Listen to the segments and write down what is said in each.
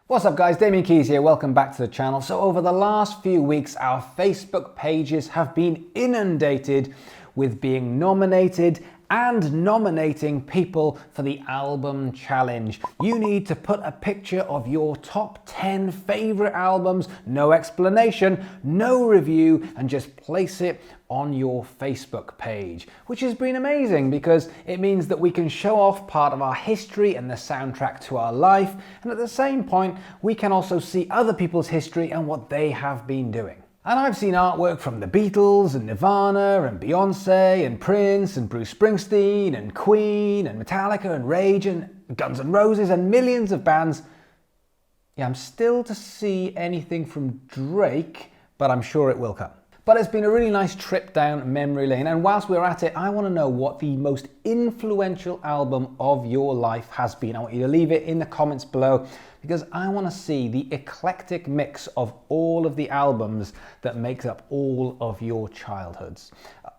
What's up guys, Damian Keyes here, welcome back to the channel. So over the last few weeks, our Facebook pages have been inundated with being nominated and nominating people for the album challenge. You need to put a picture of your top 10 favorite albums, no explanation, no review, and just place it on your Facebook page, which has been amazing because it means that we can show off part of our history and the soundtrack to our life, and at the same point we can also see other people's history and what they have been doing. And I've seen artwork from the Beatles and Nirvana and Beyonce and Prince and Bruce Springsteen and Queen and Metallica and Rage and Guns N' Roses and millions of bands. Yeah, I'm still to see anything from Drake, but I'm sure it will come. But it's been a really nice trip down memory lane, and whilst we're at it, I want to know what the most influential album of your life has been. I want you to leave it in the comments below because I want to see the eclectic mix of all of the albums that makes up all of your childhoods.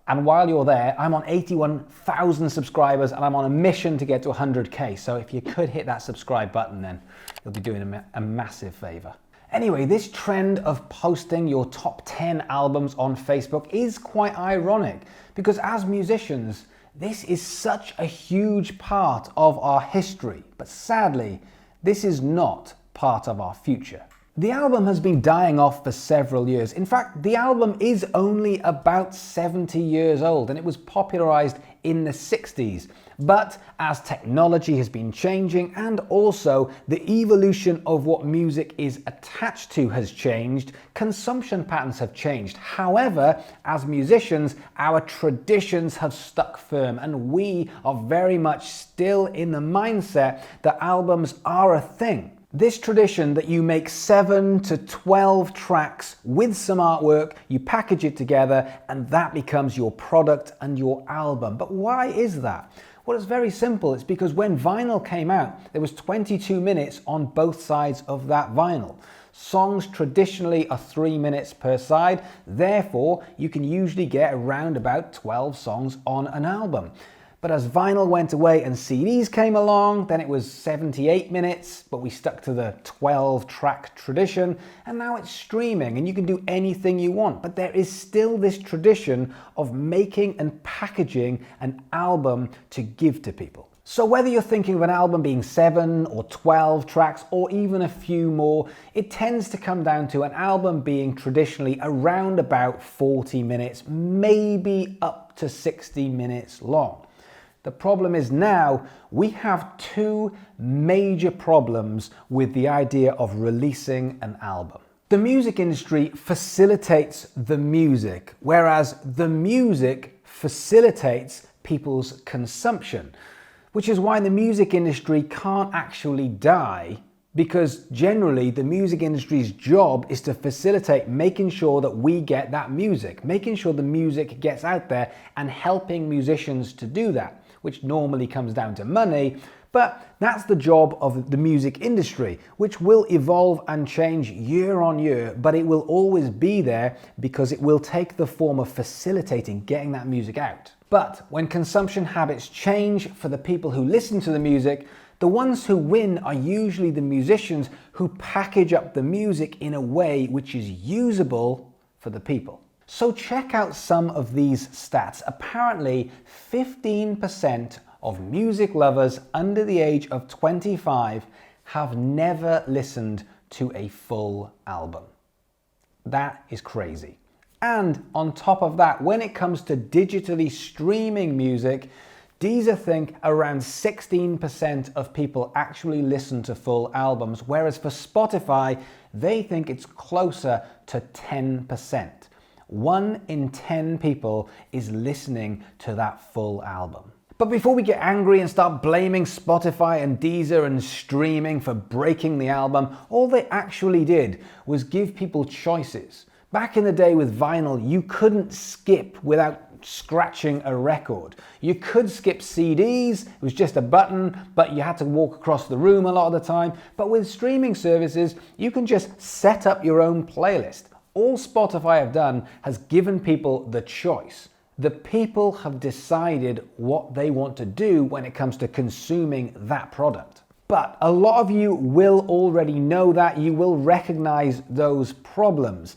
And while you're there, I'm on 81,000 subscribers and I'm on a mission to get to 100k. So if you could hit that subscribe button, then you'll be doing a massive favor. Anyway, this trend of posting your top 10 albums on Facebook is quite ironic because as musicians, this is such a huge part of our history, but sadly, this is not part of our future. The album has been dying off for several years. In fact, the album is only about 70 years old and it was popularized in the 60s. But as technology has been changing and also the evolution of what music is attached to has changed, consumption patterns have changed. However, as musicians, our traditions have stuck firm and we are very much still in the mindset that albums are a thing. This tradition that you make 7 to 12 tracks with some artwork, you package it together, and that becomes your product and your album. But why is that? Well, it's very simple. It's because when vinyl came out, there was 22 minutes on both sides of that vinyl. Songs traditionally are 3 minutes per side, therefore you can usually get around about 12 songs on an album. But as vinyl went away and CDs came along, then it was 78 minutes, but we stuck to the 12-track tradition, and now it's streaming and you can do anything you want. But there is still this tradition of making and packaging an album to give to people. So whether you're thinking of an album being 7 or 12 tracks or even a few more, it tends to come down to an album being traditionally around about 40 minutes, maybe up to 60 minutes long. The problem is now we have two major problems with the idea of releasing an album. The music industry facilitates the music, whereas the music facilitates people's consumption, which is why the music industry can't actually die, because generally the music industry's job is to facilitate making sure that we get that music, making sure the music gets out there and helping musicians to do that, which normally comes down to money, but that's the job of the music industry, which will evolve and change year on year, but it will always be there because it will take the form of facilitating getting that music out. But when consumption habits change for the people who listen to the music, the ones who win are usually the musicians who package up the music in a way which is usable for the people. So check out some of these stats. Apparently 15% of music lovers under the age of 25 have never listened to a full album. That is crazy. And on top of that, when it comes to digitally streaming music, Deezer think around 16% of people actually listen to full albums, whereas for Spotify, they think it's closer to 10%. 1 in 10 people is listening to that full album. But before we get angry and start blaming Spotify and Deezer and streaming for breaking the album, all they actually did was give people choices. Back in the day with vinyl, you couldn't skip without scratching a record. You could skip CDs, it was just a button, but you had to walk across the room a lot of the time. But with streaming services, you can just set up your own playlist. All Spotify have done has given people the choice. The people have decided what they want to do when it comes to consuming that product. But a lot of you will already know that, you will recognize those problems.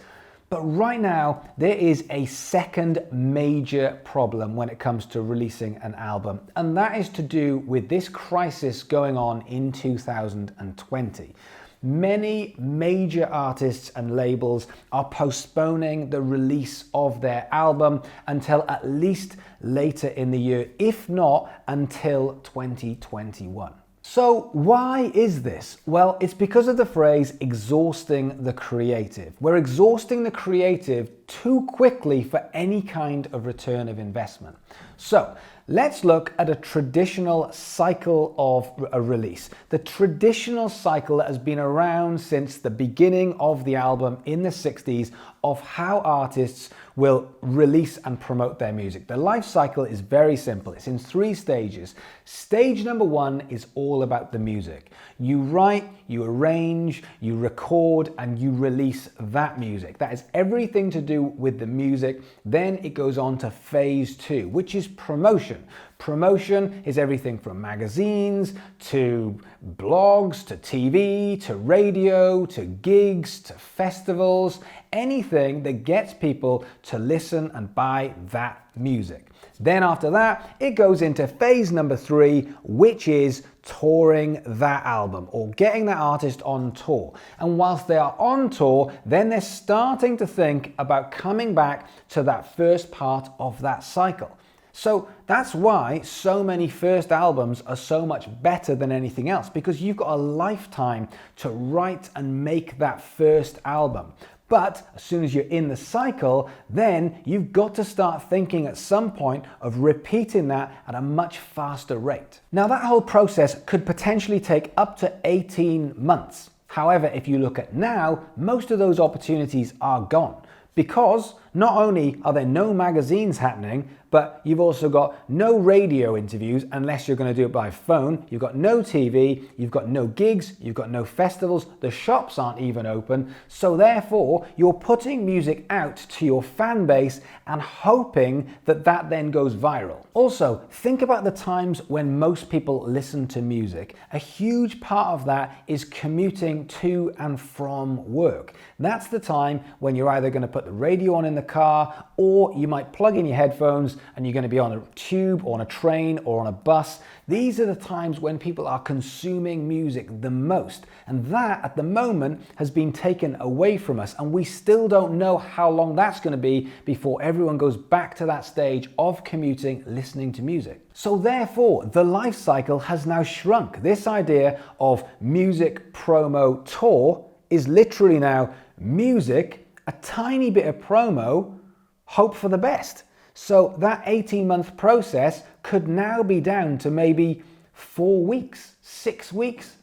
But right now, there is a second major problem when it comes to releasing an album, and that is to do with this crisis going on in 2020. Many major artists and labels are postponing the release of their album until at least later in the year, if not until 2021. So why is this? Well, it's because of the phrase exhausting the creative. We're exhausting the creative too quickly for any kind of return of investment. So let's look at a traditional cycle of a release. The traditional cycle that has been around since the beginning of the album in the 60s of how artists will release and promote their music. The life cycle is very simple. It's in 3 stages. Stage number 1 is all about the music. You write, you arrange, you record, and you release that music. That is everything to do with the music. Then it goes on to phase 2, which is promotion. Promotion is everything from magazines to blogs to TV to radio to gigs to festivals, anything that gets people to listen and buy that music. Then after that, it goes into phase number 3, which is touring that album or getting that artist on tour. And whilst they are on tour, then they're starting to think about coming back to that first part of that cycle. So that's why so many first albums are so much better than anything else, because you've got a lifetime to write and make that first album. But as soon as you're in the cycle, then you've got to start thinking at some point of repeating that at a much faster rate. Now that whole process could potentially take up to 18 months. However, if you look at now, most of those opportunities are gone, because not only are there no magazines happening, but you've also got no radio interviews unless you're going to do it by phone. You've got no TV, you've got no gigs, you've got no festivals, the shops aren't even open. So therefore, you're putting music out to your fan base and hoping that that then goes viral. Also, think about the times when most people listen to music. A huge part of that is commuting to and from work. That's the time when you're either going to put the radio on in the car, or you might plug in your headphones and you're going to be on a tube or on a train or on a bus. These are the times when people are consuming music the most. And that at the moment has been taken away from us, and we still don't know how long that's going to be before everyone goes back to that stage of commuting, listening to music. So therefore, the life cycle has now shrunk. This idea of music, promo, tour is literally now music, a tiny bit of promo, hope for the best. So that 18-month process could now be down to maybe 4 weeks, 6 weeks,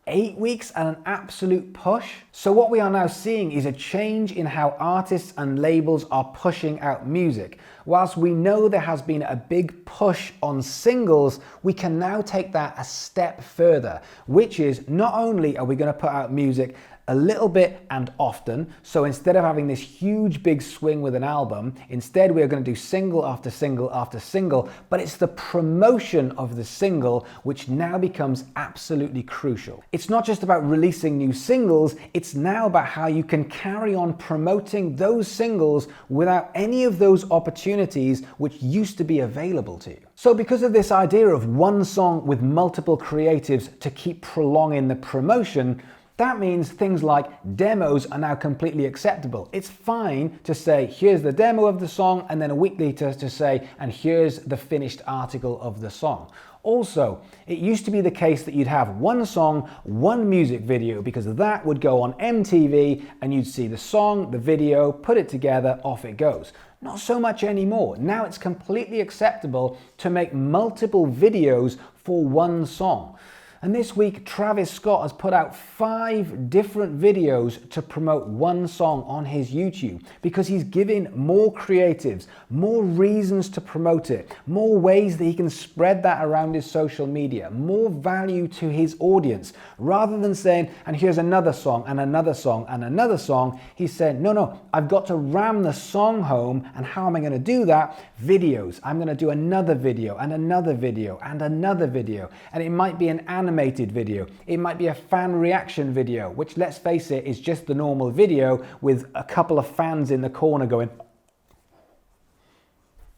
8 weeks, and an absolute push. So what we are now seeing is a change in how artists and labels are pushing out music. Whilst we know there has been a big push on singles, we can now take that a step further, which is not only are we going to put out music a little bit and often, so instead of having this huge big swing with an album, instead we're going to do single after single after single, but it's the promotion of the single which now becomes absolutely crucial. It's not just about releasing new singles, it's now about how you can carry on promoting those singles without any of those opportunities which used to be available to you. So because of this idea of one song with multiple creatives to keep prolonging the promotion, that means things like demos are now completely acceptable. It's fine to say, here's the demo of the song, and then a week later to say, and here's the finished article of the song. Also, it used to be the case that you'd have one song, one music video, because that would go on MTV and you'd see the song, the video, put it together, off it goes. Not so much anymore. Now it's completely acceptable to make multiple videos for one song. And this week, Travis Scott has put out 5 different videos to promote one song on his YouTube, because he's giving more creatives, more reasons to promote it, more ways that he can spread that around his social media, more value to his audience. Rather than saying, and here's another song and another song and another song, he's saying, no, I've got to ram the song home. And how am I going to do that? Videos. I'm going to do another video and another video and another video. And it might be an animated animated video. It might be a fan reaction video, which, let's face it, is just the normal video with a couple of fans in the corner going,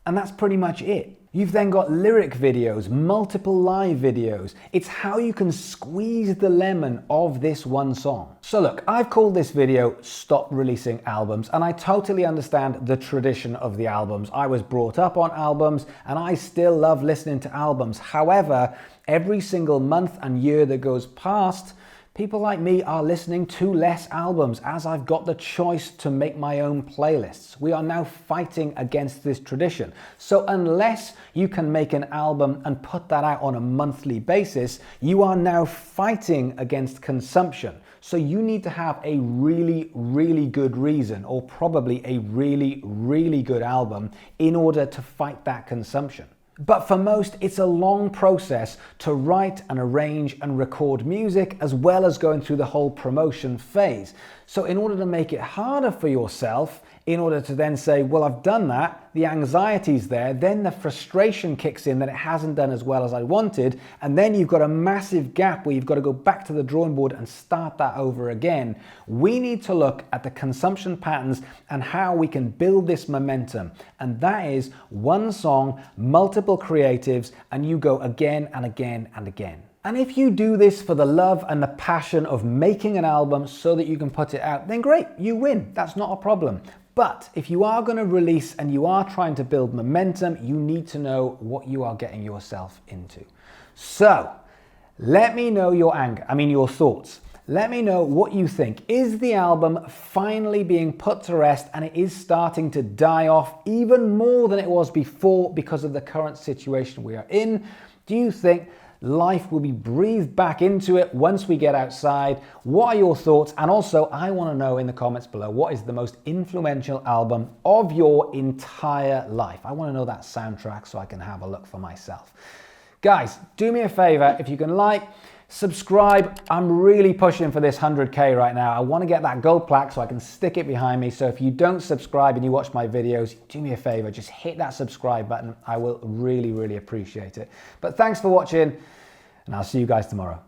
and that's pretty much it. You've then got lyric videos, multiple live videos. It's how you can squeeze the lemon of this one song. So look, I've called this video Stop Releasing Albums, and I totally understand the tradition of the albums. I was brought up on albums and I still love listening to albums. However, every single month and year that goes past, people like me are listening to less albums as I've got the choice to make my own playlists. We are now fighting against this tradition. So unless you can make an album and put that out on a monthly basis, you are now fighting against consumption. So you need to have a really, really good reason, or probably a really, really good album, in order to fight that consumption. But for most, it's a long process to write and arrange and record music, as well as going through the whole promotion phase. So in order to make it harder for yourself, in order to then say, well, I've done that, the anxiety's there, then the frustration kicks in that it hasn't done as well as I wanted, and then you've got a massive gap where you've got to go back to the drawing board and start that over again. We need to look at the consumption patterns and how we can build this momentum. And that is one song, multiple creatives, and you go again and again and again. And if you do this for the love and the passion of making an album so that you can put it out, then great, you win. That's not a problem. But if you are going to release and you are trying to build momentum, you need to know what you are getting yourself into. So let me know your thoughts. Let me know what you think. Is the album finally being put to rest and it is starting to die off even more than it was before because of the current situation we are in? Do you think life will be breathed back into it once we get outside? What are your thoughts? And also, I want to know in the comments below, what is the most influential album of your entire life? I want to know that soundtrack so I can have a look for myself. Guys, do me a favor, if you can subscribe. I'm really pushing for this 100K right now. I want to get that gold plaque so I can stick it behind me. So if you don't subscribe and you watch my videos, do me a favor, just hit that subscribe button. I will really, really appreciate it. But thanks for watching, and I'll see you guys tomorrow.